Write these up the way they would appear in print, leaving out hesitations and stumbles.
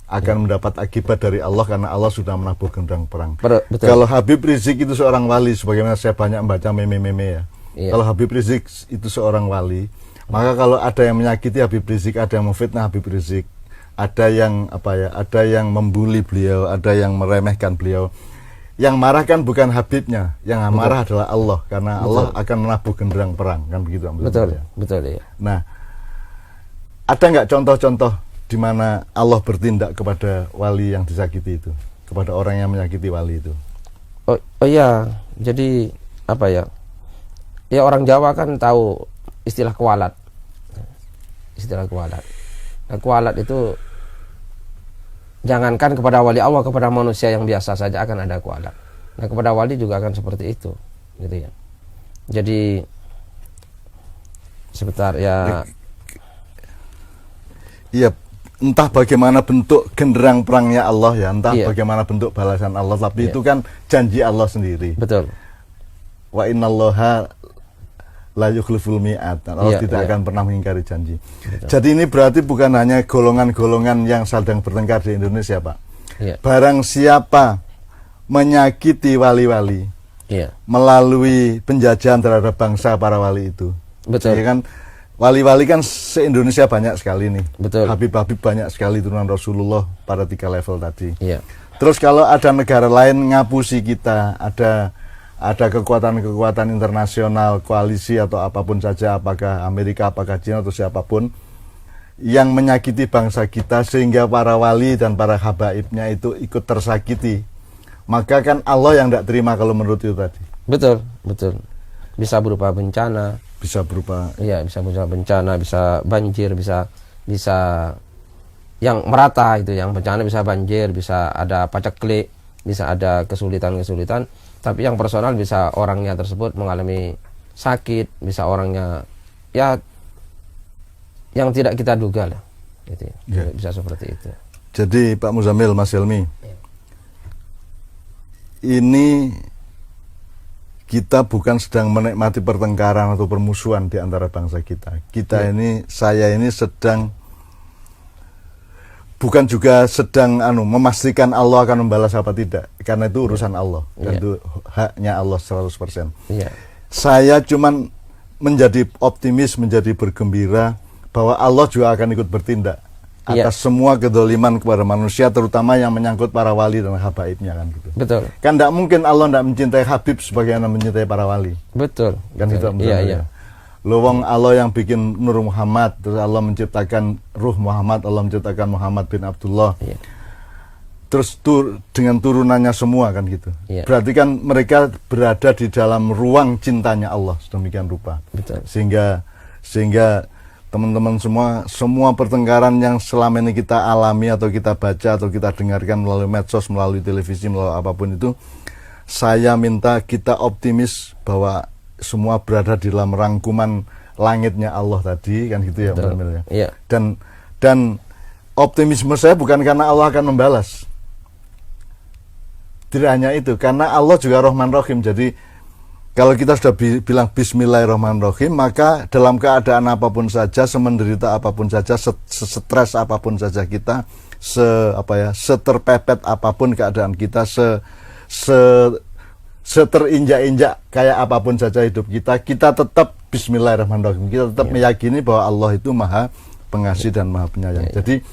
akan mendapat akibat dari Allah karena Allah sudah menabuh gendang perang. Betul. Kalau Habib Rizik itu seorang wali, sebagaimana saya banyak membaca meme-meme ya. Kalau Habib Rizik itu seorang wali, maka kalau ada yang menyakiti Habib Rizik, ada yang memfitnah Habib Rizik, ada yang ada yang membuli beliau, ada yang meremehkan beliau. Yang marah kan bukan Habibnya, yang marah adalah Allah karena Allah akan menabuh genderang perang, kan begitu. Betul ya. Nah, ada nggak contoh-contoh di mana Allah bertindak kepada wali yang disakiti itu, kepada orang yang menyakiti wali itu? Oh iya, jadi apa ya? Ya orang Jawa kan tahu istilah kualat. Nah, kualat itu jangankan kepada wali Allah, kepada manusia yang biasa saja akan ada kualat. Nah, kepada wali juga akan seperti itu, gitu ya. Jadi sebentar ya. Iya, entah bagaimana bentuk genderang perangnya Allah ya, entah bagaimana bentuk balasan Allah, tapi itu kan janji Allah sendiri. Betul. Wa innallaha la yukhliful mi'ad. Allah tidak akan pernah mengingkari janji. Betul. Jadi ini berarti bukan hanya golongan-golongan yang sedang bertengkar di Indonesia, Pak. Barang siapa menyakiti wali-wali melalui penjajahan terhadap bangsa para wali itu. Betul. Ya kan? Wali-wali kan se-Indonesia banyak sekali nih. Betul. Habib-habib banyak sekali turunan Rasulullah pada 3 level tadi. Iya. Terus kalau ada negara lain ngapusi kita, ada kekuatan-kekuatan internasional, koalisi atau apapun saja, apakah Amerika, apakah China atau siapapun yang menyakiti bangsa kita sehingga para wali dan para habaibnya itu ikut tersakiti, maka kan Allah yang tidak terima kalau menurut itu tadi. Betul. Bisa berupa bencana. Bisa berupa bencana, bisa banjir, bisa yang merata itu, yang bencana bisa banjir, bisa ada paceklik, bisa ada kesulitan, tapi yang personal bisa orangnya tersebut mengalami sakit, bisa orangnya ya yang tidak kita duga lah, gitu ya. Bisa seperti itu. Jadi Pak Muzamil, Mas Helmi, ini kita bukan sedang menikmati pertengkaran atau permusuhan di antara bangsa kita. Saya ini sedang bukan juga sedang memastikan Allah akan membalas apa tidak, karena itu urusan Allah, dan itu haknya Allah 100%. Saya cuman menjadi optimis, menjadi bergembira bahwa Allah juga akan ikut bertindak atas semua kedoliman kepada manusia, terutama yang menyangkut para wali dan habaibnya, kan gitu. Betul. Kan tidak mungkin Allah tidak mencintai Habib sebagaimana mencintai para wali. Betul. Kan itu. Iya. Lowong Allah yang bikin Nur Muhammad, terus Allah menciptakan Ruh Muhammad, Allah menciptakan Muhammad bin Abdullah. Terus dengan turunannya semua, kan gitu. Berarti kan mereka berada di dalam ruang cintanya Allah sedemikian rupa. Betul. Sehingga teman-teman semua pertengkaran yang selama ini kita alami atau kita baca atau kita dengarkan melalui medsos, melalui televisi, melalui apapun itu, saya minta kita optimis bahwa semua berada di dalam rangkuman langitnya Allah tadi, kan gitu ya, Mbak Mil ya. Iya. Dan optimisme saya bukan karena Allah akan membalas. Tidak hanya itu, karena Allah juga Rahman Rahim. Jadi kalau kita sudah bilang Bismillahirrahmanirrahim, maka dalam keadaan apapun saja, semenderita apapun saja, stres apapun saja kita, seterpepet apapun keadaan kita, seterinjak-injak kayak apapun saja hidup kita tetap Bismillahirrahmanirrahim. Kita tetap meyakini bahwa Allah itu Maha Pengasih dan Maha Penyayang. Jadi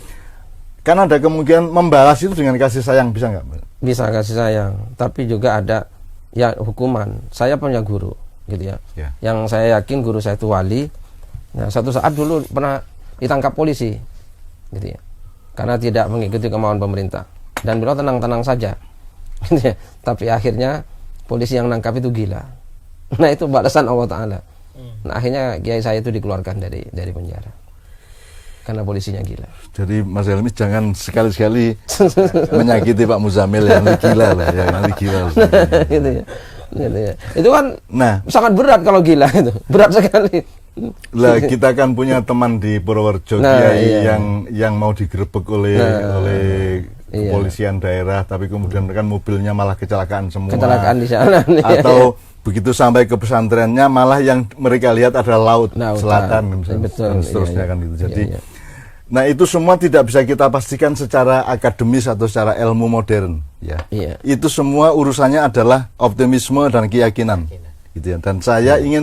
kan ada kemungkinan membalas itu dengan kasih sayang, bisa nggak? Bisa kasih sayang, tapi juga ada hukuman. Saya punya guru, gitu ya. Yang saya yakin guru saya itu wali. Nah, satu saat dulu pernah ditangkap polisi, gitu ya, karena tidak mengikuti kemauan pemerintah. Dan beliau tenang-tenang saja, gitu ya. Tapi akhirnya polisi yang nangkap itu gila. Nah, itu balasan Allah Taala. Nah, akhirnya kiai saya itu dikeluarkan dari penjara karena polisinya gila. Jadi Mas Helmi jangan sekali-sekali menyakiti Pak Muzamil yang gila lah, yang gila. Gitu ya. Itu kan sangat berat kalau gila itu. Berat sekali. Lah kita kan punya teman di Purworejo yang mau digerebek oleh kepolisian daerah, tapi kemudian kan mobilnya malah kecelakaan semua. Kecelakaan di sana. Atau begitu sampai ke pesantrennya malah yang mereka lihat adalah laut selatan, betul, dan seterusnya kan gitu. Jadi Nah, itu semua tidak bisa kita pastikan secara akademis atau secara ilmu modern, ya. Itu semua urusannya adalah optimisme dan keyakinan. Gitu ya. Dan saya ingin